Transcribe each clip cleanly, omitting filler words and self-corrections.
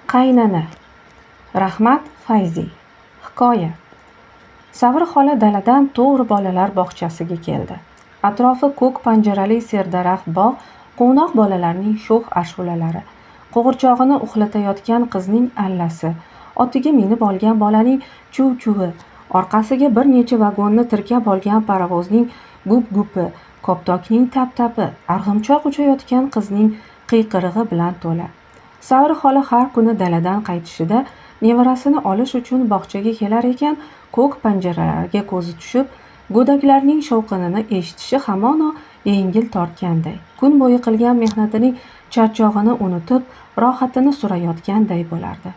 Qaynana. Rahmat Fayzi. Hikoya. Savr xola daladan to'g'ri bolalar bog'chasiga keldi. Atrofi ko'k panjarali serdaraxt bog', quvnoq bolalarning sho'x ashulalari, qo'g'irchog'ini uxlatayotgan qizning allasi, otiga minib olgan bolaning chuv-chuvi, orqasiga bir necha vagonni tirkab olgan parovozning gup-gupi, koptokning tap-tapi, arg'imchoq uchayotgan qizning qiyqirig'i bilan to'la. Savr xola har kuni daladan qaytishida nevarasini olish uchun bog'chaga kelar ekan, ko'k panjaralarga ko'zi tushib, go'daklarning shovqinini eshitishi hamono yengil tortganday, kun bo'yi qilgan mehnatining charchog'ini unutib, rohatini surayotganday bo'lardi.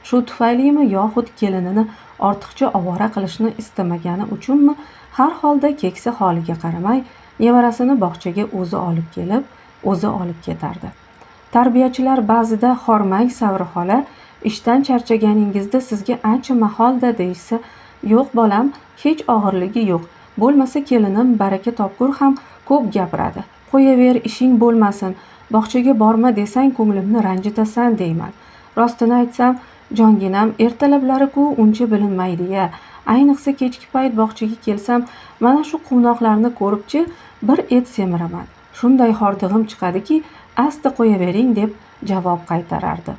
Shu tufaylimi yoxud kelinini ortiqcha ovora qilishni istamagani uchunmi, har holda keksa holiga qaramay, nevarasini bog'chaga o'zi olib kelib, o'zi olib ketardi. Tarbiyachilar ba'zida "Hormang Savr xola, ishdan charchaganingizda sizga ancha maholda" deyishsa, "Yo'q bolam, hech og'irligi yo'q. Bo'lmasa kelinim baraka topgur ham ko'p gapiradi. Qo'yaver, ishing bo'lmasin. Bog'chaga borma desang ko'nglimni ranjitasan" deyman. Rostini aytsam, jonginam ertalablari-ku uncha bilinmaydi-ya. Ayniqsa kechki payt bog'chaga kelsam, mana shu quvnoqlarni ko'ribchi bir et semiraman. Shunday hordig'im chiqadiki, "Asta qo'yavering" deb javob qaytarardi.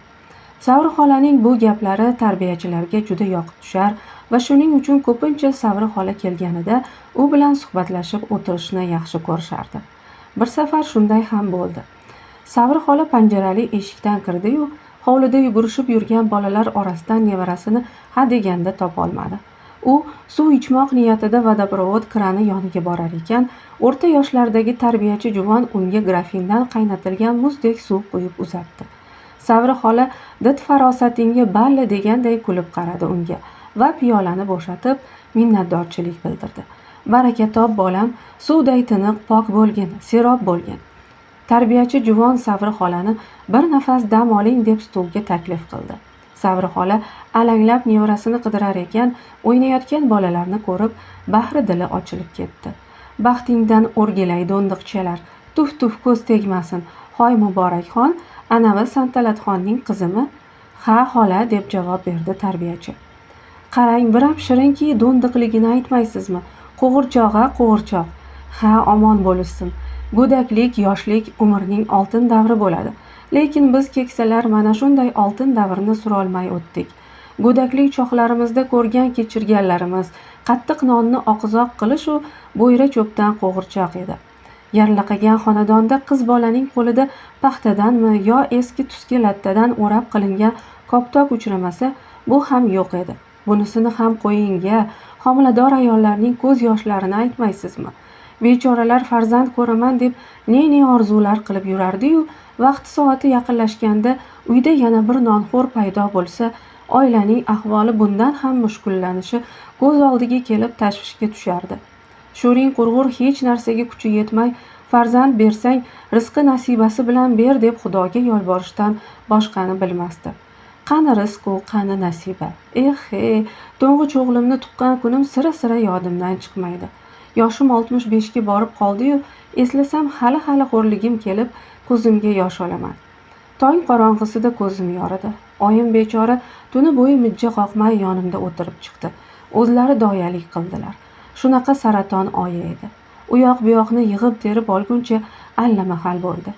Savr xolaning bu gaplari tarbiyachilarga juda yoqib tushar va shuning uchun ko'pincha Savr xola kelganida u bilan suhbatlashib o'tirishni yaxshi ko'rishardi. Bir safar shunday ham bo'ldi. Savr xola panjarali eshikdan kirdi-yu, hovlida yugurishib yurgan bolalar orasidan nevarasini hadeganda topolmadi. U suv ichmoq niyatida vodoprovod krani yoniga borar ekan, o'rta yoshlardagi tarbiyachi juvon unga grafindan qaynatilgan muzdek suv quyib uzatdi. Savr xola "Did farosatingga balli" deganday kulib qaradi unga va piyolani bo'shatib minnatdorchilik bildirdi. "Baraka top bolam, suvday tiniq, pok bo'lgin, serob bo'lgin." Tarbiyachi juvon Savr xolani "Bir nafas dam oling" deb stulga taklif qildi. Savr xola alanglab nevarasini qidirar ekan, o'ynayotgan bolalarni ko'rib, bahri dili ochilib ketdi. "Baxtingdan o'rgilay do'ndiqchalar, tuf-tuf ko'z tegmasin. Hoy Muborakxon, anavi Santalatxonning qizimi?" "Ha, xola" deb javob berdi tarbiyachi. "Qarang, biram shirinki, do'ndiqligini aytmaysizmi? Qo'g'irchoq-a, qo'g'irchoq." "Ha, omon bo'lishsin. Go'daklik, yoshlik umrning oltin davri bo'ladi. Lekin biz keksalar mana shunday oltin davrni surolmay o'tdik. Go'daklik chog'larimizda ko'rgan kechirganlarimiz qattiq nonni oqizoq qilish u bo'yra cho'pdan qo'g'irchoq edi. Yarlaqagan xonadonda qiz bolaning qo'lida paxtadanmi yo eski-tuski lattadan o'rab qilingan koptok uchramasa, bu ham yo'q edi. Bunisini ham qo'ying-ya, homilador ayollarning ko'z yoshlarini aytmaysizmi? Bechoralar farzand ko'raman deb ne orzular qilib yurardi-yu, vaqti soati yaqinlashganda uyda yana bir nonxo'r paydo bo'lsa, oilaning ahvoli bundan ham mushkullanishi ko'z oldiga kelib tashvishga tushardi. Sho'ring qurg'ur hech narsaga kuchi yetmay, farzand bersang rizqi nasibasi bilan ber deb Xudoga yolborishdan boshqani bilmasdi. Qani rizq u, qani nasiba. To'ng'ich o'g'limni tuqqan kunim sira yodimdan chiqmaydi. Yoshim 65 ga borib qoldi-yu, eslasam hali xo'rligim kelib, ko'zimga yosh olaman. Tong qorong'isida ko'zim yoridi. Oyim bechora tuni bo'yi mijja qoqmay yonimda o'tirib chiqdi. O'zlari doyalik qildilar. Shunaqa saraton oyi edi. U yoq bu yoqni yig'ib terib olguncha allamahal bo'ldi.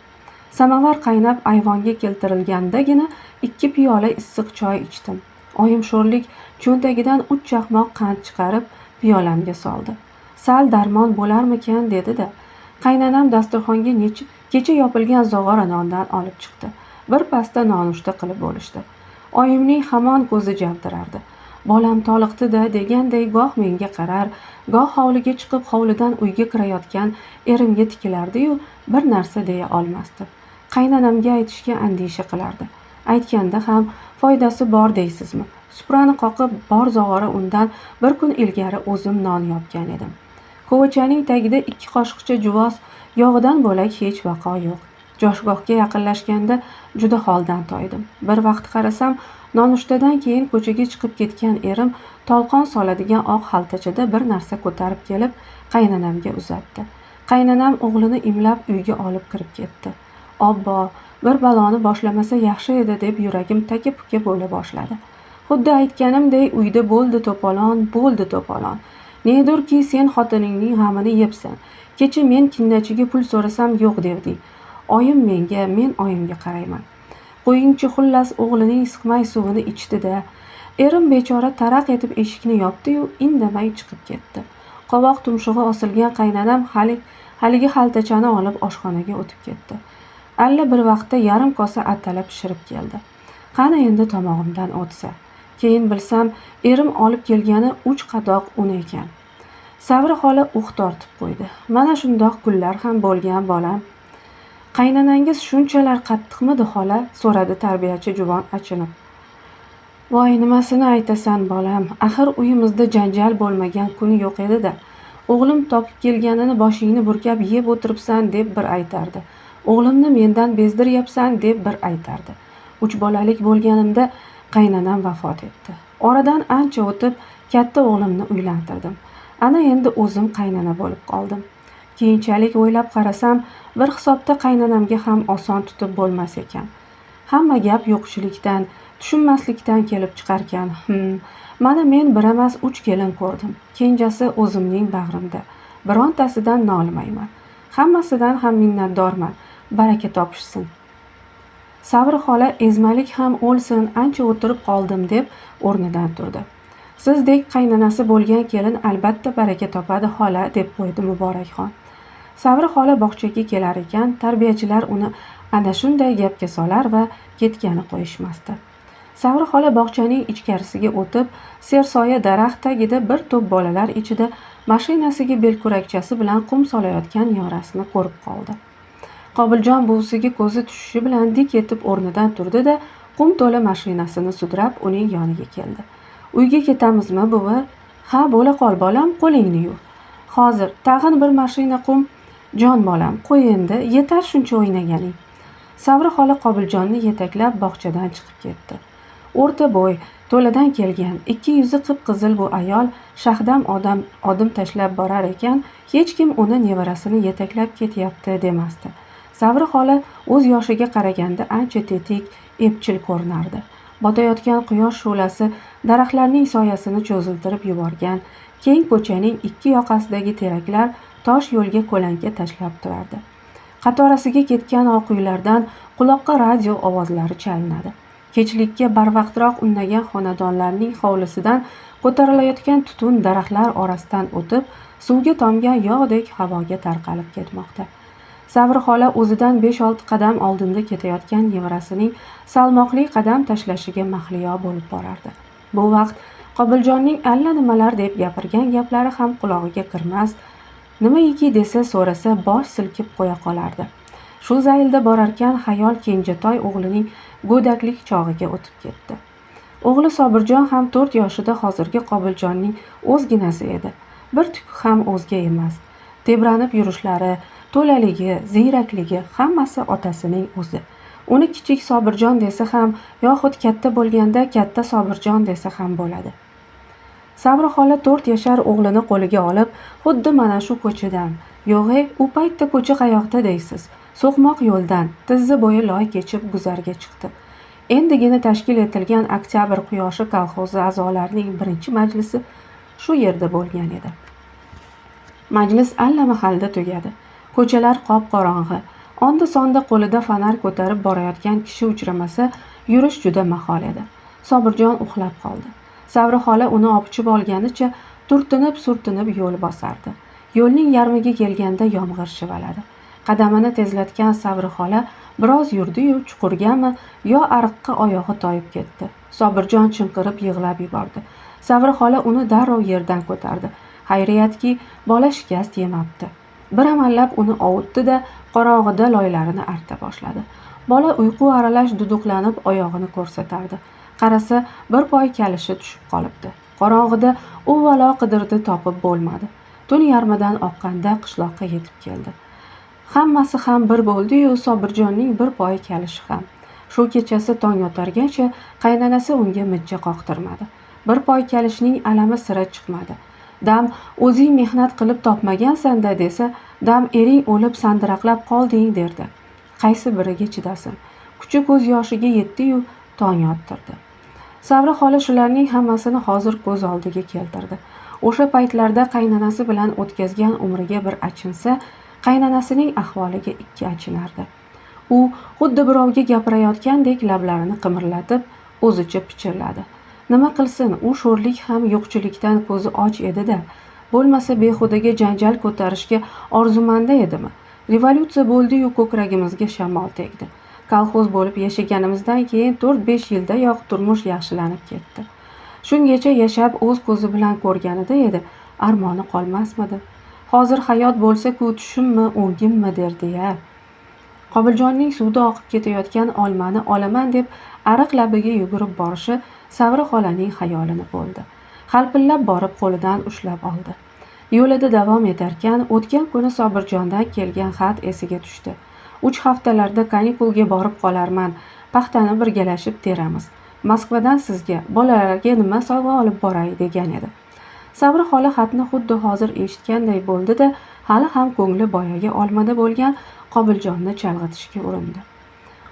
Samovar qaynab ayvonga keltirilgandagina 2 piyola issiq choy ichdim. Oyim sho'rlik cho'ntagidan 3 chaqmoq qand chiqarib piyolamga soldi. "Sal darmon bo'larmikan" dedi-da. Qaynanam dasturxonga kecha yopilgan zog'ora nondan olib chiqdi. Bir pasta nonushta qilib bo'lishdi. Oyimning hamon ko'zi javdirardi. "Bolam toliqdi-da" deganday goh menga qarar, goh hovliga chiqib hovlidan uyga kirayotgan erimga tikilardi-yu, bir narsa deya olmasdi. Qaynanamga aytishga andisha qilardi. Aytganda ham foydasi bor deysizmi? Suprani qoqib bor zog'ora undan bir kun ilgari o'zim non yopgan edim. Ko'chaning tagida 2 qoshiqcha juvoz yog'idan bo'lak hech vaqo yo'q. Joshgohga yaqinlashganda juda holdan toydim. Bir vaqt qarasam, nonushtadan keyin ko'chaga chiqib ketgan erim tolqon soladigan oq xaltachada bir narsa ko'tarib kelib qaynanamga uzatdi. Qaynanam o'g'lini imlab uyga olib kirib ketdi. Obbo, bir baloni boshlamasa yaxshi edi deb yuragim taka-puka bo'la boshladi. Xuddi aytganimday uyda bo'ldi to'polon. Nedurki sen xotiningning g'amini yebsan. Kecha men kinnachiga pul so'rasam yo'q devding. Oyim menga, men oyimga qarayman. Qo'yingchi xullas o'g'lining siqmay suvini ichdi-da. Erim bechora taraq etib eshikni yopdi-yu, indamay chiqib ketdi. Qovoq tumshug'i osilgan qaynanam haligi xaltachani olib oshxonaga o'tib ketdi. Alla bir vaqtda yarim kosa atala pishirib keldi. Qani endi tomog'imdan o'tsa. Keyin bilsam, erim olib kelgani 3 qadoq un ekan. Sabri xola tortib qo'ydi. Mana shundoq kunlar ham bo'lgan bolam. Qaynanangiz shunchalar qattiqmidi xola? So'radi tarbiyachi juvon achinib. Voy, nimasini aytasan bolam? Axir uyimizda janjal bo'lmagan kuni yo'q edi-da. O'g'lim topib kelganini boshingni burkab yeb o'tiribsan deb bir aytardi. O'g'limni mendan bezdiryapsan deb bir aytardi. 3 bolalik bo'lganimda qaynanam vafot etdi. Oradan ancha o'tib katta o'g'limni uylantirdim. Ana endi o'zim qaynana bo'lib qoldim. Keyinchalik o'ylab qarasam, bir hisobda qaynanamga ham oson tutib bo'lmas ekan. Hamma gap yo'qchilikdan, tushunmaslikdan kelib chiqarkan. Mana men bir emas 3 kelin ko'rdim. Kenjasi o'zimning bag'rimda. Birontasidan nolimayman. Hammasidan ham minnatdorman. Baraka topishsin. Sabri xola ezmalik ham o'lsin, ancha o'tirib qoldim deb o'rnidan turdi. Sizdek qaynanasi bo'lgan kelin albatta baraka topadi xola, deb qo'ydi Muborakxon. Sabri xola bog'chaga kelar ekan, tarbiyachilar uni ana shunday gapga solar va ketgani qo'yishmasdi. Sabri xola bog'chaning ichkarisiga o'tib, sersoya daraxt tagida bir to'p bolalar ichida mashinasiga belkurakchasi bilan qum solayotgan yorasini ko'rib qoldi. Qobiljon buvisiga ko'zi tushishi bilan dik etib o'rnidan turdi-da, qum to'la mashinasini sudrab uning yoniga keldi. Uyga ketamizmi, buvi? Ha, bo'la qol bolam, qo'lingni yuv. Hozir tag'in bir mashina qum. Jon bolam, qo'y endi, yetar shuncha o'ynaganing. Sabri xola Qobiljonni yetaklab bog'chadan chiqib ketdi. O'rta bo'y, to'ladan kelgan, ikki yuzi qip-qizil bu ayol shahdam odim tashlab borar ekan, hech kim uni nevarasini yetaklab ketyapti demasdi. Sabri xola o'z yoshiga qaraganda ancha tetik, epchil ko'rinardi. Botayotgan quyosh shu'lasi daraxtlarning soyasini cho'ziltirib yuborgan, keng ko'chaning ikki yoqasidagi teraklar tosh yo'lga ko'lanka tashlab turardi. Qatorasiga ketgan oq uylardan quloqqa radio ovozlari chalinadi. Kechlikka barvaqtroq unnagan xonadonlarning hovlisidan ko'tarilayotgan tutun daraxtlar orasidan o'tib, suvga tomgan yog'dek havoga tarqalib ketmoqda. Sabri xola o'zidan 5-6 qadam oldinda ketayotgan nevarasining salmoqli qadam tashlashiga mahliyo bo'lib borardi. Bu vaqt Qobiljonning allanimalar deb gapirgan gaplari ham qulog'iga kirmas, nimaiki desa so'rasa bosh silkib qo'ya qolardi. Shu zaylda borarkan xayol kenjatoy o'g'lining go'daklik chog'iga o'tib ketdi. O'g'li Sobirjon ham 4 yoshida hozirgi Qobiljonning o'zginasi edi. Bir tuk ham o'zga emas. Tebranib yurishlari, to'laligi, ziyrakligi hammasi otasining o'zi. Uni kichik Sobirjon desa ham, yoxud katta bo'lganda katta Sobirjon desa ham bo'ladi. Sabri xola 4 yashar o'g'lini qo'liga olib, xuddi mana shu ko'chadan, yo'g'e, u paytda ko'cha qayoqda deysiz? So'qmoq yo'ldan, tizza bo'yi loy kechib guzarga chiqdi. Endigina tashkil etilgan Oktyabr quyoshi kolxozi a'zolarining birinchi majlisi shu yerda bo'lgan edi. Majlis allamahalda tugadi. Ko'chalar qop-qorong'i. Onda-sonda qo'lida fanar ko'tarib borayotgan kishi uchramasa, yurish juda mahol edi. Sobirjon uxlab qoldi. Sabri xola uni opichib olganicha turtinib-surtinib yo'l bosardi. Yo'lning yarmiga kelganda yomg'ir shivaladi. Qadamini tezlatgan Sabri xola biroz yurdi-yu, chuqurgami yo ariqqa oyog'i toyib ketdi. Sobirjon chinqirib yig'lab yubordi. Sabri xola uni darrov yerdan ko'tardi. Xayriyatki, bola shikast yemabdi. Bir amallab uni ovutdi-da, qorong'ida loylarini arta boshladi. Bola uyqu aralash duduqlanib oyog'ini ko'rsatardi. Qarasa, bir poy kalishi tushib qolibdi. Qorong'ida u valo qidirdi, topib bo'lmadi. Tun yarmidan oqqanda qishloqqa yetib keldi. Hammasi ham bir bo'ldi-yu, Sobirjonning bir poy kalishi ham. Shu kechasi tong yotargacha qaynanasi unga mijja qoqtirmadi. Bir poy kalishning alami sira chiqmadi. Dam o'zing mehnat qilib topmagansan-da desa, dam ering o'lib sandiraqlab qolding derdi. qaysi biriga chidasin? Kuchi ko'z yoshiga yetdi-yu tong ottirdi. Savri xola shularning hammasini hozir ko'z oldiga keltirdi. O'sha paytlarda qaynonasi bilan o'tkazgan umriga bir achinsa, qaynonasining ahvoliga ikki achinardi. U xuddi birovga gapirayotgandek lablarini qimirlatib, o'zicha pichirladi. Nima qilsin, u sho'rlik ham yo'qchilikdan ko'zi och edi-da, bo'lmasa behudaga janjal ko'tarishga orzumanda edimi? Revolyutsiya bo'ldi-yu ko'kragimizga shamol tegdi. Kolxoz bo'lib yashaganimizdan keyin 4-5 yildayoq turmush yaxshilanib ketdi. Shungacha yashab o'z ko'zi bilan ko'rganida edi, armoni qolmasmidi? Hozir hayot bo'lsa-ku tushimmi, o'ngimmi derdi-ya. Qobiljonning suvda oqib ketayotgan olmani olaman deb ariq labiga yugurib borishi Savri xolaning xayolini bo'ldi. Halpillab borib qo'lidan ushlab oldi. Yo'lida davom etarkan, o'tgan kuni Sobirjondan kelgan xat esiga tushdi. 3 haftalarda kanikulga borib qolarman, paxtani birgalashib teramiz. Moskvadan sizga, bolalarga nima sovg'a olib boray degan edi. Savri xola xatni xuddi hozir eshitganday bo'ldi-da, hali ham ko'ngli boyagi olmada bo'lgan Qobiljonni chalg'itishga urindi.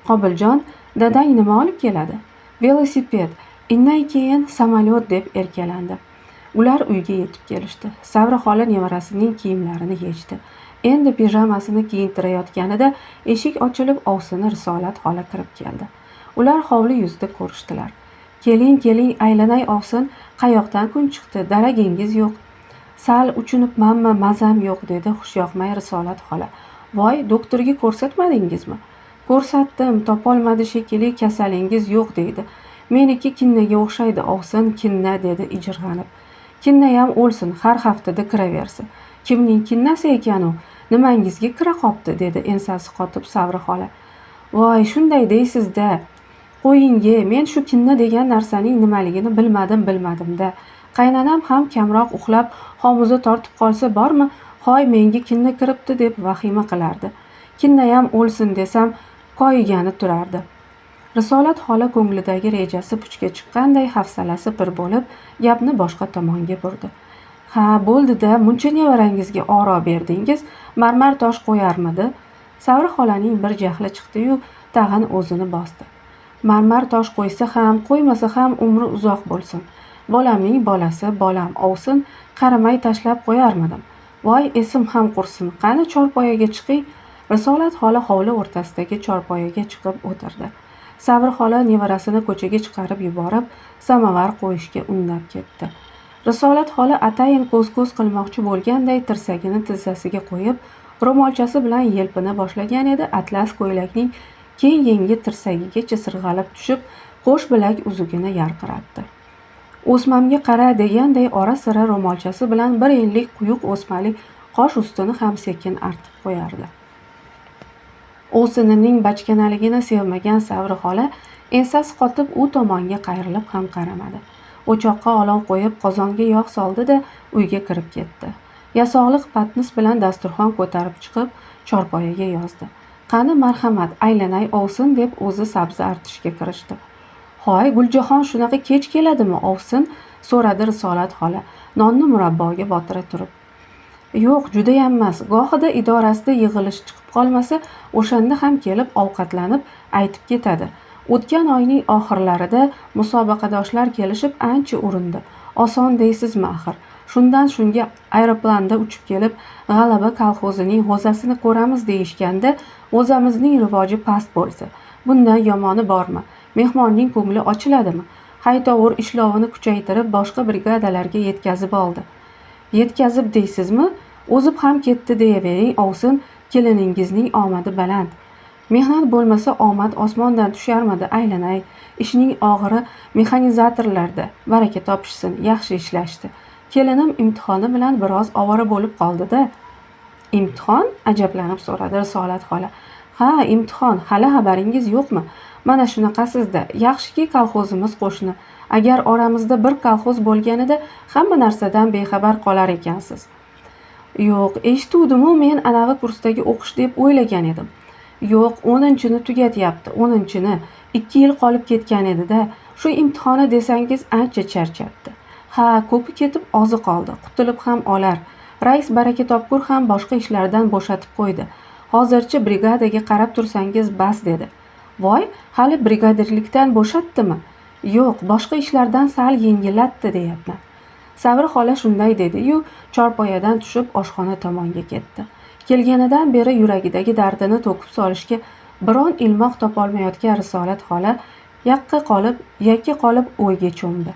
Qobiljon, dadang nima olib keladi? Velosiped, indan keyin samolyot deb erkalandi. Ular uyga yetib kelishdi. Savri xola nevarasining kiyimlarini yechdi. Endi pijamasini kiyintirayotganida eshik ochilib, ovsini Risolat xola kirib keldi. Ular hovli yuzida ko'rishdilar. Keling, keling, aylanay ovsin, qayoqdan kun chiqdi, daragingiz yo'q. Sal uchunibmanmi, mazam yo'q dedi xushyoqmay Risolat xola. Voy, doktorga ko'rsatmadingizmi? Ko'rsatdim, topolmadi shekilli, kasalingiz yo'q deydi. Meniki kinnaga o'xshaydi, ovsin, kinna dedi ijirg'anib. Kinnayam o'lsin, har haftada kiraversin. Kimning kinnasi ekan u? Nimangizga kira qopti dedi ensasi qotib Savri xola. Voy, shunday deysiz-da. Qo'yingi, men shu kinna degan narsaning nimaligini bilmadim-da. Qaynanam ham kamroq uxlab, homuza tortib qolsa bormi, hoy menga kinna kiribdi deb vahima qilardi. Kinnayam o'lsin desam, koyigani turardi. Risolat xola ko'nglidagi rejasi puchga chiqqanday hafsalasi pir bo'lib, gapni boshqa tomonga burdi. Ha, bo'ldi-da, muncha nevarangizga oro berdingiz, marmar tosh qo'yarmidi? Savri xolaning bir jahli chiqdi-yu, tag'in o'zini bosdi. Marmar tosh qo'ysa ham, qo'ymasa ham umri uzoq bo'lsin. Bolamning bolasi, bolam ovsin, qaramay tashlab qo'yarmidim. Voy, esim ham qursin. Qani chorpoyaga chiqing. Risolat xola hovli o'rtasidagi chorpoyaga chiqib o'tirdi. Savri xola nevarasini ko'chaga chiqarib yuborib, samovar qo'yishga undab ketdi. Risolat xola atayin ko'z-ko'z qilmoqchi bo'lganday tirsagini tizzasiga qo'yib, ro'molchasi bilan yelpina boshlagan edi. Atlas ko'ylakning keng yengi tirsagigacha sirg'alib tushib, qo'sh bilak uzugini yarqiratdi. O'smamga qara deganday ora-sira ro'molchasi bilan bir enlik quyuq o'smali qosh ustini ham sekin artib qo'yardi. O'sinining bachkanaligini sevmagan Savri xola ensasi qotib u tomonga qayrilib ham qaramadi. O'choqqa olov qo'yib, qozonga yog' soldi-da, uyga kirib ketdi. Yasoqliq patnis bilan dasturxon ko'tarib chiqib, chorpoyaga yozdi. Qani marhamat, aylanay ovsin deb o'zi sabzi artishga kirishdi. Hoy, Guljahon shunaqa kech keladimi, ovsin? So'radi Risolat xola, nonni murabboga botira turib. Yo'q, judayam emas. Gohida idorasida yig'ilish chiqib qolmasa, o'shanda ham kelib ovqatlanib aytib ketadi. O'tgan oyning oxirlarida musobaqadoshlar kelishib ancha urindi. Oson deysizmi axir? Shundan shunga aeroplanda uchib kelib, G'alaba kolxozining g'o'zasini ko'ramiz deyishganda, g'o'zamizning rivoji past bo'lsa, bundan yomoni bormi? Mehmonning ko'ngli ochiladimi? Haytovur ishlovini kuchaytirib boshqa brigadalarga yetkazib oldi. Yetkazib deysizmi? O'zib ham ketdi deyavering, ovsin, keliningizning omadi baland. Mehnat bo'lmasa omad osmondan tusharmidi, aylanay. Ishning og'iri mexanizatorlarda, baraka topishsin, yaxshi ishlashdi. Kelinim imtihoni bilan biroz ovora bo'lib qoldi-da. Imtihon? Ajablanib so'radi Risolat xola. Ha, imtihon, hali xabaringiz yo'qmi? Mana shunaqasizda, yaxshiki kolxozimiz qo'shni. Agar oramizda bir kolxoz bo'lganida hamma narsadan bexabar qolar ekansiz. Yo'q, eshituvdim-u, men anavi kursdagi o'qish deb o'ylagan edim. Yo'q, 10-ni tugatyapti, 10-ni. 2 yil qolib ketgan edi-da. Shu imtihoni desangiz ancha charchatdi. Ha, ko'pi ketib ozi qoldi, qutulib ham olar. Rais baraka topkur ham boshqa ishlardan bo'shatib qo'ydi. hozircha brigadaga qarab tursangiz bas dedi. Voy, hali brigadirlikdan bo'shatdimi? Yo'q, boshqa ishlardan sal yengillatdi deyapman. Savr xola shunday dedi-yu, chorpoyadan tushib oshxona tomonga ketdi. Kelganidan beri yuragidagi dardini to'kib solishga biron ilmoq topolmayotgan Risolat xola yakka qolib o'yga cho'mdi.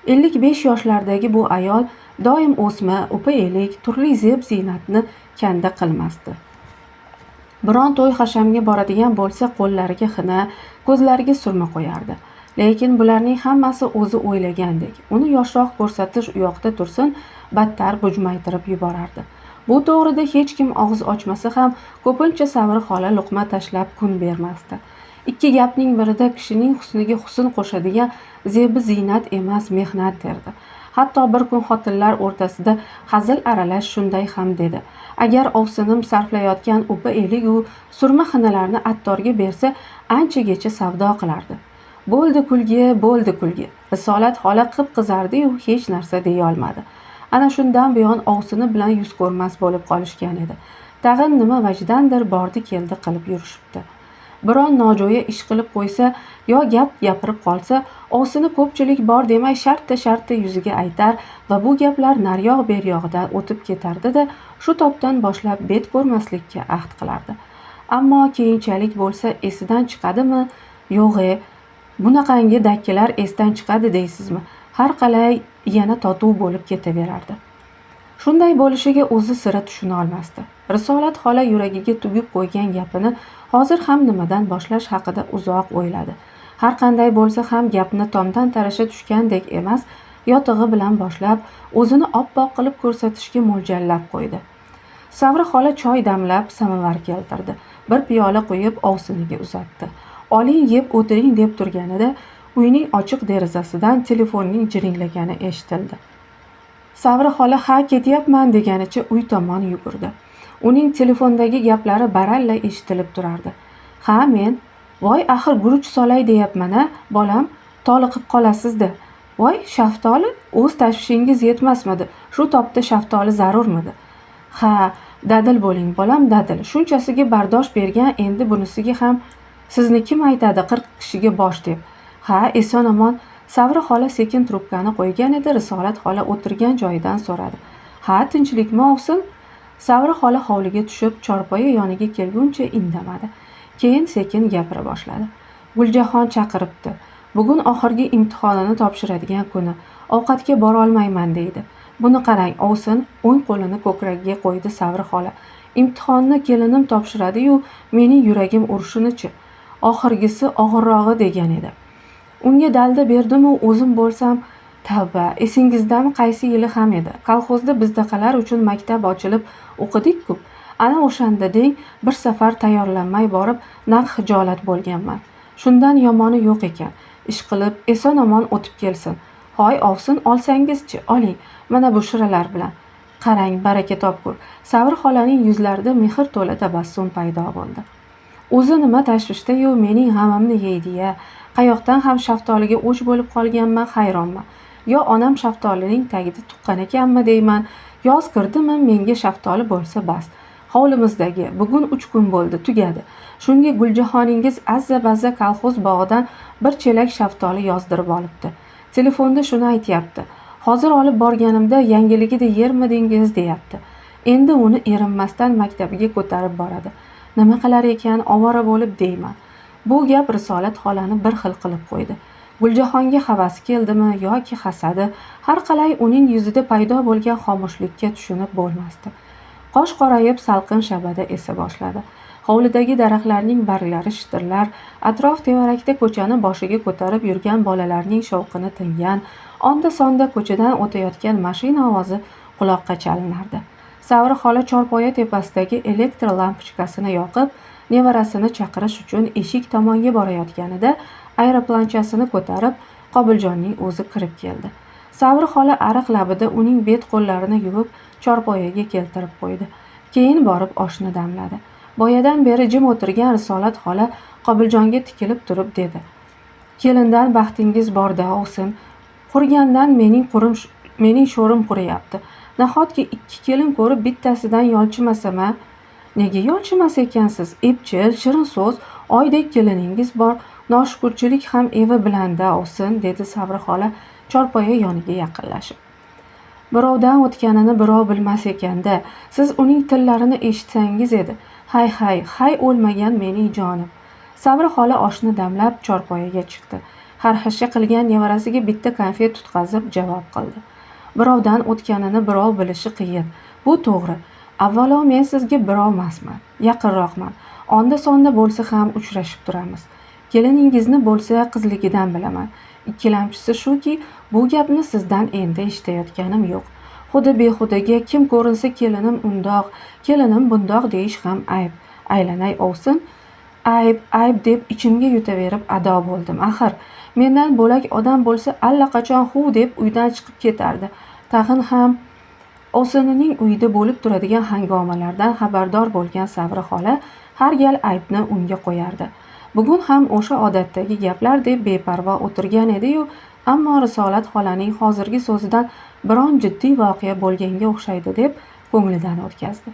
55 yoshlardagi bu ayol doim o'sma, upa-elik, turli zeb-ziynatni kanda qilmasdi. Biron to'y hashamga boradigan bo'lsa, qo'llariga xina, ko'zlariga surma qo'yardi. Lekin bularning hammasi o'zi o'ylagandek, uni yoshroq ko'rsatish u yoqda tursin, battar bujmaytirib yuborardi. Bu to'g'rida hech kim og'iz ochmasa ham, ko'pincha Savr xola luqma tashlab kun bermasdi. Ikki gapning birida kishining husniga husn qo'shadigan zebi ziynat emas, mehnat derdi. Hatto bir kun xotinlar o'rtasida hazil aralash shunday ham dedi. Agar ovsinim sarflayotgan upa-elik u surma xinalarni attorga bersa, anchagacha savdo qilardi. Bo'ldi kulgi. Risolat xola qip-qizardi-yu, hech narsa deya olmadi. Ana shundan buyon ovsini bilan yuz ko'rmas bo'lib qolishgan edi. Tag'in nima vajdandir bordi keldi qilib yurishibdi. Biron nojo'ya ish qilib qo'ysa yo gap gapirib qolsa, ovsini ko'pchilik bor demay shartta yuziga aytar va bu gaplar naryoq beryog'idan o'tib ketardi-da, shu topdan boshlab bet ko'rmaslikka ahd qilardi. Ammo keyinchalik bo'lsa esidan chiqadimi? Yo'g'e, bunaqangi dakkilar esdan chiqadi deysizmi? Har qalay yana totuv bo'lib ketaverardi. Shunday bo'lishiga o'zi sira tushuna olmasdi. Risolat xola yuragiga tugib qo'ygan gapini hozir ham nimadan boshlash haqida uzoq o'yladi. Har qanday bo'lsa ham gapni tomdan tarasha tushgandek emas, yotig'i bilan boshlab, o'zini oppoq qilib ko'rsatishga mo'ljallab qo'ydi. Savr xola choy damlab, samovar keltirdi. Bir piyola quyib ovsiniga uzatdi. Oling, yeb o'tiring deb turganida uyning ochiq derazasidan telefonning jiringlagani eshitildi. Savr xola ha ketyapman deganicha uy tomon yugurdi. Uning telefondagi gaplari baralla eshitilib turardi. Ha, men, voy axir guruch solay deyapman-a, bolam, toliqib qolasiz-da. Voy, shaftoli, o'z tashvishingiz yetmasmidi? Shu topda shaftoli zarurmidi? Ha, dadil bo'ling, bolam, dadil. Shunchasiga bardosh bergan, endi bunisiga ham sizni kim aytadi 40 kishiga bosh deb. Ha, eson-omon. Savr xola sekin trubkani qo'ygan edi. Risolat xola o'tirgan joyidan so'radi. Ha, tinchlikmi ovsin? Savr xola hovliga tushib, chorpoya yoniga kelguncha indamadi. Keyin sekin gapira boshladi. Guljahon chaqiribdi. Bugun oxirgi imtihonini topshiradigan kuni. Ovqatga bora olmayman deydi. Buni qarang, ovsin o'ng qo'lini ko'kragiga qo'ydi Savr xola. Imtihonni kelinim topshiradi-yu, mening yuragim urishinichi. Oxirgisi og'irrog'i degan edi. Unga dalda berdim-u, o'zim bo'lsam, tavba, esingizdami qaysi yili ham edi. Kolxozda bizdaqalar uchun maktab ochilib o'qidik-ku. Ana o'shanda deng, bir safar tayyorlanmay borib, naq hijolat bo'lganman. Shundan yomoni yo'q ekan. Ish qilib, eson-omon o'tib kelsin. Hoy, ovsin, olsangizchi, oling. Mana bu shiralar bilan. Qarang, baraka topgur. Savr xolaning yuzlarida mehr to'la tabassum paydo bo'ldi. O'zi nima tashvishda-yu, mening g'amimni yeydi-ya. Qayoqdan ham shaftoliga o'ch bo'lib qolganman, hayronman. Yo onam shaftolining tagida tuqqan ekanmi deyman. Yoz kirdimi, menga shaftoli bo'lsa bas. Hovlimizdagi bugun 3 kun bo'ldi, tugadi. Shunga Guljahoningiz azza-bazza kolxoz bog'idan bir chelak shaftoli yozdirib olibdi. Telefonda shuni aytyapti. Hozir olib borganimda yangiligida yermidingiz deyapti. Endi uni erinmasdan maktabiga ko'tarib boradi. Nima qilar ekan, ovora bo'lib deyman. Bu gap Risolat xolani bir xil qilib qo'ydi. Guljahonga havasi keldimi yoki hasadi, har qalay uning yuzida paydo bo'lgan xomushlikka tushunib bo'lmasdi. Qosh qorayib salqin shabada esa boshladi. Hovlidagi daraxtlarning barglari shitirlar, atrof tevarakda ko'chani boshiga ko'tarib yurgan bolalarning shovqini tingan, onda-sonda ko'chadan o'tayotgan mashina ovozi quloqqa chalinardi. Savr xola chorpoya tepasidagi elektr lampochkasini yoqib, nevarasini chaqirish uchun eshik tomonga borayotganida aeroplanchasini ko'tarib, Qobiljonning o'zi kirib keldi. Savr xola ariq labida uning bet-qo'llarini yuvib, chorpoyaga keltirib qo'ydi. Keyin borib oshni damladi. Boyadan beri jim o'tirgan Risolat xola Qobiljonga tikilib turib dedi. Kelindan baxtingiz bor-da, ovsin. Qurgandan mening sho'rim quriyapti. Nahotki 2 kelin ko'rib bittasidan yolchimasam-a? Nega yolchimas ekansiz? Epchil, shirin so'z, oydek keliningiz bor, noshukurchilik ham evi bilanda ovsin, dedi Sabri xola chorpoya yoniga yaqinlashib. Birovdan o'tganini birov bilmas ekanda, siz uning tillarini eshitsangiz edi. Hay hay, hay o'lmagan mening jonim. Sabri xola oshni damlab chorpoyaga chiqdi. Harhasha qilgan nevarasiga bitta konfet tutqazib javob qildi. Birovdan o'tganini birov bilishi qiyin. Bu to'g'ri. Avvalo men sizga birovmasman, yaqinroqman. Onda sonda bo'lsa ham uchrashib turamiz. Keliningizni bo'lsa qizligidan bilaman. Ikkilamchisi shuki, bu gapni sizdan endi eshitayotganim yo'q. Xudo behudaga kim ko'rinsa kelinim undoq, kelinim bundoq deyish ham ayb. Aylanay ovsin. Ayb deb ichimga yutaverib ado bo'ldim. Axir mendan bo'lak odam bo'lsa allaqachon hu deb uydan chiqib ketardi. Tag'in ham ovsinining uyida bo'lib turadigan hangomalardan xabardor bo'lgan Sabri xola har gal aybni unga qo'yardi. Bugun ham o'sha odatdagi gaplar deb beparvo o'tirgan edi-yu, ammo Risolat xolaning hozirgi so'zidan biron jiddiy voqea bo'lganga o'xshaydi deb ko'nglidan o'tkazdi.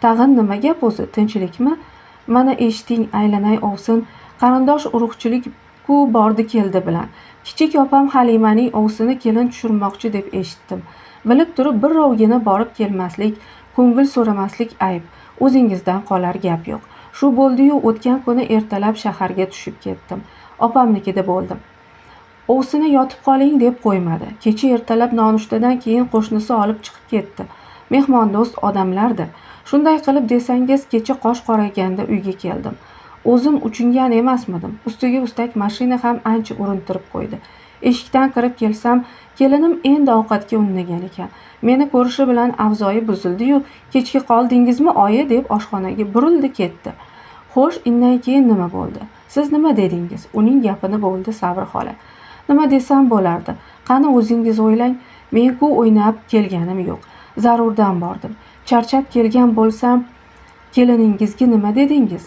Tag'in nima gap o'zi, tinchlikmi? Mana eshiting, aylanay ovsin, qarindosh urug'chilik ku bordi keldi bilan. Kichik opam Halimaning ovsini kelin tushirmoqchi deb eshitdim. Bilib turib birrovgina borib kelmaslik, ko'ngil so'ramaslik ayb. O'zingizdan qolar gap yo'q. Shu bo'ldi-yu, o'tgan kuni ertalab shaharga tushib ketdim. Opamnikida bo'ldim. Ovsini yotib qoling deb qo'ymadi. Kecha ertalab nonushtadan keyin qo'shnisi olib chiqib ketdi. Mehmondo'st odamlardi. Shunday qilib desangiz, kecha qosh qorayganda uyga keldim. O'zim uchingan emasmidim. Ustiga ustak mashina ham ancha urintirib qo'ydi. Eshikdan kirib kelsam, kelinim endi ovqatga unnagan ekan. Meni ko'rishi bilan avzoyi buzildi-yu, kechga qoldingizmi oyi deb oshxonaga burildi ketdi. Xo'sh, indan keyin nima bo'ldi? Siz nima dedingiz? Uning gapini bo'ldi Sabri xola. Nima desam bo'lardi? Qani o'zingiz o'ylang. Men-ku o'ynab kelganim yo'q. Zarurdan bordim. Charchab kelgan bo'lsam, keliningizga nima dedingiz?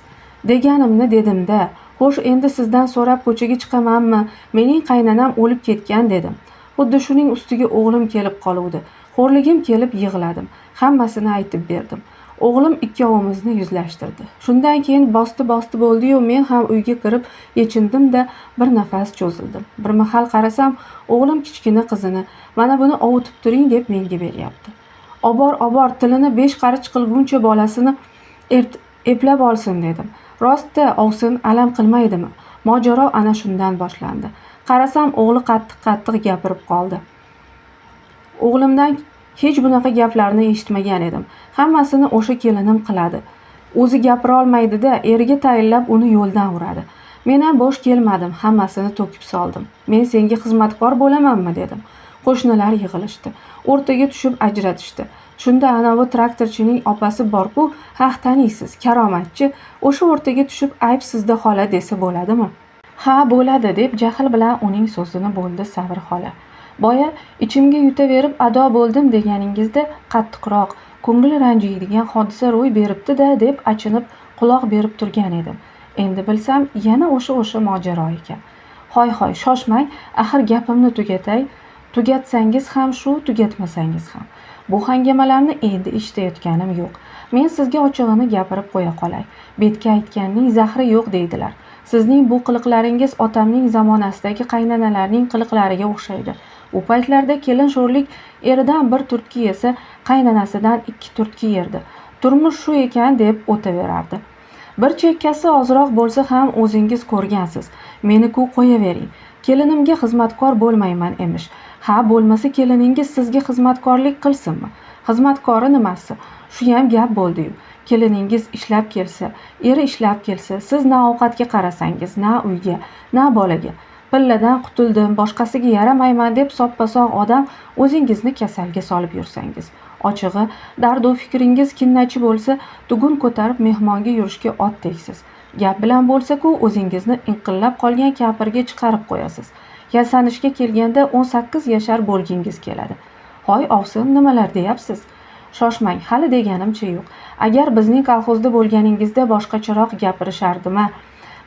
Deganimni dedim-da. Xo'sh, endi sizdan so'rab ko'chaga chiqamanmi? Mening qaynanam o'lib ketgan dedim. Xuddi shuning ustiga o'g'lim kelib qoluvdi. Xo'rligim kelib yig'ladim. Hammasini aytib berdim. O'g'lim ikkovimizni yuzlashtirdi. Shundan keyin bosti bo'ldi-yu, men ham uyga kirib yechindim-da bir nafas cho'zildim. Bir mahal qarasam, o'g'lim kichkina qizini, mana buni ovutib turing deb menga beryapti. Obor, tilini 5 qarich qilguncha bolasini eplab olsin dedim. Rostda ovsin alam qilmaydimi? Mojaro ana shundan boshlandi. Qarasam, o'g'li qattiq gapirib qoldi. O'g'limdan hech bunaqa gaplarni eshitmagan edim. Hammasini o'sha kelinim qiladi. O'zi gapira olmaydi-da, eriga tayinlab uni yo'ldan uradi. Men ham bo'sh kelmadim, hammasini to'kib soldim. Men senga xizmatkor bo'lamanmi dedim. Qo'shnilar yig'ilishdi. O'rtaga tushib ajratishdi. Shunda anavi traktorchining opasi bor-ku, taniysiz, karomatchi, o'sha o'rtaga tushib ayb sizda xola desa bo'ladimi? Ha, bo'ladi deb jahl bilan uning so'zini bo'ldi Sabri xola. Boya ichimga yutaverib ado bo'ldim deganingizda qattiqroq, ko'ngil ranjiydigan hodisa ro'y beribdi-da deb achinib quloq berib turgan edim. Endi bilsam, yana o'sha mojaro ekan. Hoy, shoshmang, axir gapimni tugatay. Tugatsangiz ham shu, tugatmasangiz ham. Bu hangamalarni endi eshitayotganim yo'q. Men sizga ochig'ini gapirib qo'ya qolay. Betga aytganning zahri yo'q deydilar. Sizning bu qiliqlaringiz otamning zamonasidagi qaynanalarning qiliqlariga o'xshaydi. U paytlarda kelin sho'rlik eridan bir turtki yesa, qaynanasidan 2 turtki yerdi. Turmush shu ekan deb o'taverardi. Bir chekkasi ozroq bo'lsa ham o'zingiz ko'rgansiz. Meni-ku qo'yavering. Kelinimga xizmatkor bo'lmayman emish. Ha, bo'lmasa keliningiz sizga xizmatkorlik qilsinmi? Xizmatkori nimasi? Shu ham gap bo'ldi-yu. Keliningiz ishlab kelsa, eri ishlab kelsa, siz na ovqatga qarasangiz, na uyga, na bolaga. Pilladan qutuldim, boshqasiga yaramayman deb soppa-sog' odam o'zingizni kasalga solib yursangiz. Ochig'i, dardu fikringiz kinnachi bo'lsa, tugun ko'tarib mehmonga yurishga ot tegsiz. Gap bilan bo'lsa-ku, o'zingizni inqillab qolgan kampirga chiqarib qo'yasiz. Yasanishga kelganda 18 yashar bo'lgingiz keladi. Hoy, ovsin, nimalar deyapsiz? Shoshmang, hali deganimcha yo'q. Agar bizning kolxozda bo'lganingizda boshqacharoq gapirishardimi?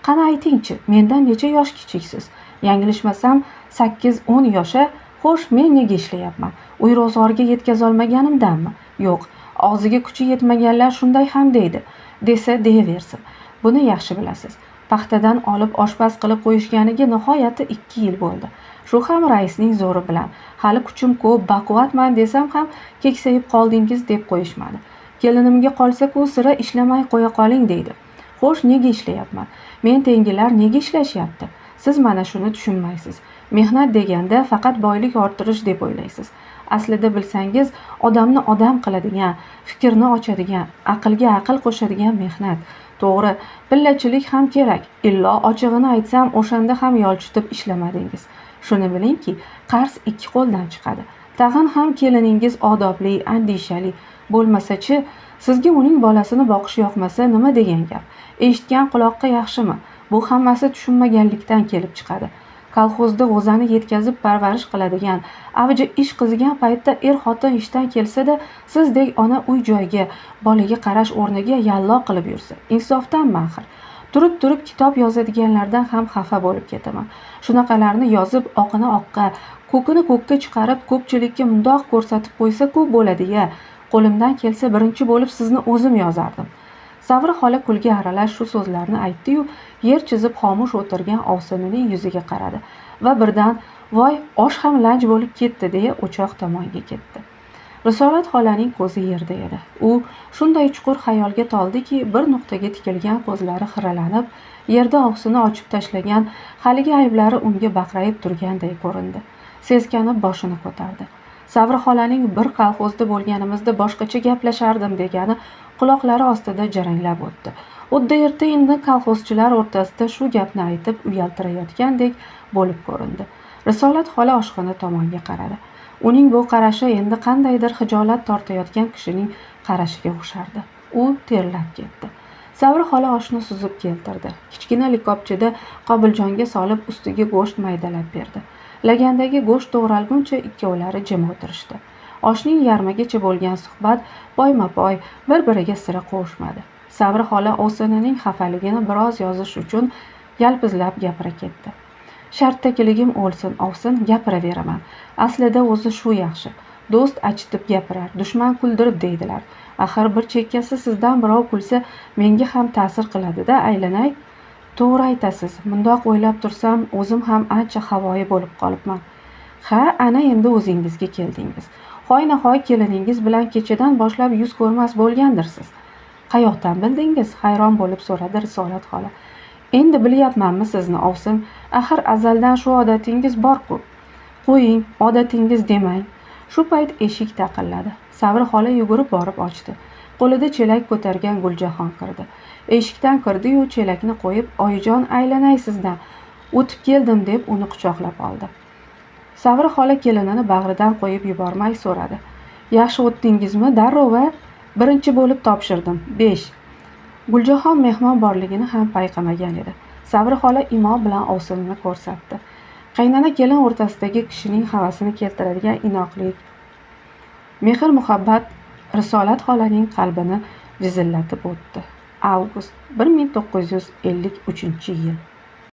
Qani aytingchi, mendan necha yosh kichiksiz? Yanglishmasam 8-10 yosha. Xo'sh, men nega ishlayapman? Uy ro'zg'origa yetkazolmaganimdanmi? Yo'q, og'ziga kuchi yetmaganlar shunday ham deydi. desa deyaversin. Buni yaxshi bilasiz. Paxtadan olib oshpaz qilib qo'yishganiga nihoyatda 2 yil bo'ldi. Shu ham raisning zo'ri bilan. Hali kuchim ko'p, baquvvatman desam ham keksayib qoldingiz deb qo'yishmadi. Kelinimga qolsa-ku sira ishlamay qo'ya qoling deydi. Xo'sh, nega ishlayapman? Men tengilar nega ishlashyapti? Siz mana shuni tushunmaysiz. Mehnat deganda faqat boylik orttirish deb o'ylaysiz. Aslida bilsangiz, odamni odam qiladigan, fikrni ochadigan, aqlga aql qo'shadigan mehnat. To'g'ri, pillachilik ham kerak. Illo ochig'ini aytsam, o'shanda ham yolchitib ishlamadingiz. Shuni bilingki, qarz 2 qo'ldan chiqadi. Tag'in ham keliningiz odobli, andishali bo'lmasa-chi, sizga uning bolasini boqish yoqmasa nima degan gap? Eshitgan quloqqa yaxshimi? Bu hammasi tushunmaganlikdan kelib chiqadi. Kolxozda g'o'zani yetkazib parvarish qiladigan, avji ish qizigan paytda xotin ishdan kelsa-da, sizdek ona uy joyga, bolaga qarash o'rniga yallo qilib yursa, insofdan mahir. Turib kitob yozadiganlardan ham xafa bo'lib ketaman. Shunaqalarni yozib, oqini oqqa, ko'kini ko'kka chiqarib, ko'pchilikka mundoq ko'rsatib qo'ysa-ku bo'ladi-ya. Qo'limdan kelsa birinchi bo'lib sizni o'zim yozardim. Savri xola kulga aralash shu so'zlarni aytdi-yu, yer chizib xomush o'tirgan Ovsinining yuziga qaradi va birdan "Voy, osh ham lanj bo'lib ketdi" deya o'choq tomonga ketdi. Risolat xolaning ko'zi yerda edi. U shunday chuqur xayolga toldiki, bir nuqtaga tikilgan ko'zlari xiralanib, yerda og'zini ochib tashlagan haligi ayblari unga baqrayib turganday ko'rindi. Seskanib boshini ko'tardi. Savri xolaning bir kolxozda bo'lganimizda boshqacha gaplashardim degani quloqlari ostida jaranglab o'tdi. Xuddi erta-indin kolxozchilar o'rtasida shu gapni aytib uyaltirayotgandek bo'lib ko'rindi. Risolat xola oshxona tomonga qaradi. Uning bu qarashi endi qandaydir xijolat tortayotgan kishining qarashiga o'xshardi. U terlab ketdi. Savri xola oshni suzib keltirdi. Kichkina likopchada qobiljonga solib ustiga go'sht maydalab berdi. Lagandagi go'sht to'g'ralguncha ikkovlari jim o'tirishdi. Oshning yarmigacha bo'lgan suhbat poyma-poy bir-biriga sira qo'shmadi. Savri xola Ovsinining xafaligini biroz yozish uchun yalpizlab gapira ketdi. Shartdakiligim o'lsin, Ovsin, gapiraveraman. Aslida o'zi shu yaxshi. Do'st achitib gapirar, dushman kuldirib deydilar. Axir bir chekkasi sizdan birov kulsa, menga ham ta'sir qiladi-da, aylanay. To'g'ri aytasiz. Mundoq o'ylab tursam, o'zim ham ancha havoyi bo'lib qolibman. Ha, ana endi o'zingizga keldingiz. Hoynahoy keliningiz bilan kechadan boshlab yuz ko'rmas bo'lgandirsiz. Qayoqdan bildingiz? Hayron bo'lib so'radi Risolat xola. Endi bilyapmanmi sizni, Ovsin? Axir azaldan shu odatingiz bor-ku. Qo'ying, odatingiz demang. Shu payt eshik taqilladi. Savri xola yugurib borib ochdi. Qo'lida chelak ko'targan Guljahon kirdi. Eshikdan kirdi-yu, chelakni qo'yib, "Oyijon, aylanay sizdan. O'tib keldim" deb uni quchoqlab oldi. Savri xola kelinini bag'ridan qo'yib yubormay so'radi. "Yaxshi o'tdingizmi? Darrov-a? Birinchi bo'lib topshirdim. 5." Guljahon mehmon borligini ham payqamagan edi. Savri xola imo bilan Ovsinini ko'rsatdi. Qaynana kelin o'rtasidagi kishining havasini keltiradigan inoqlik, mehr-muhabbat Risolat xolaning qalbini jizillatib o'tdi. Avgust 1953-yil.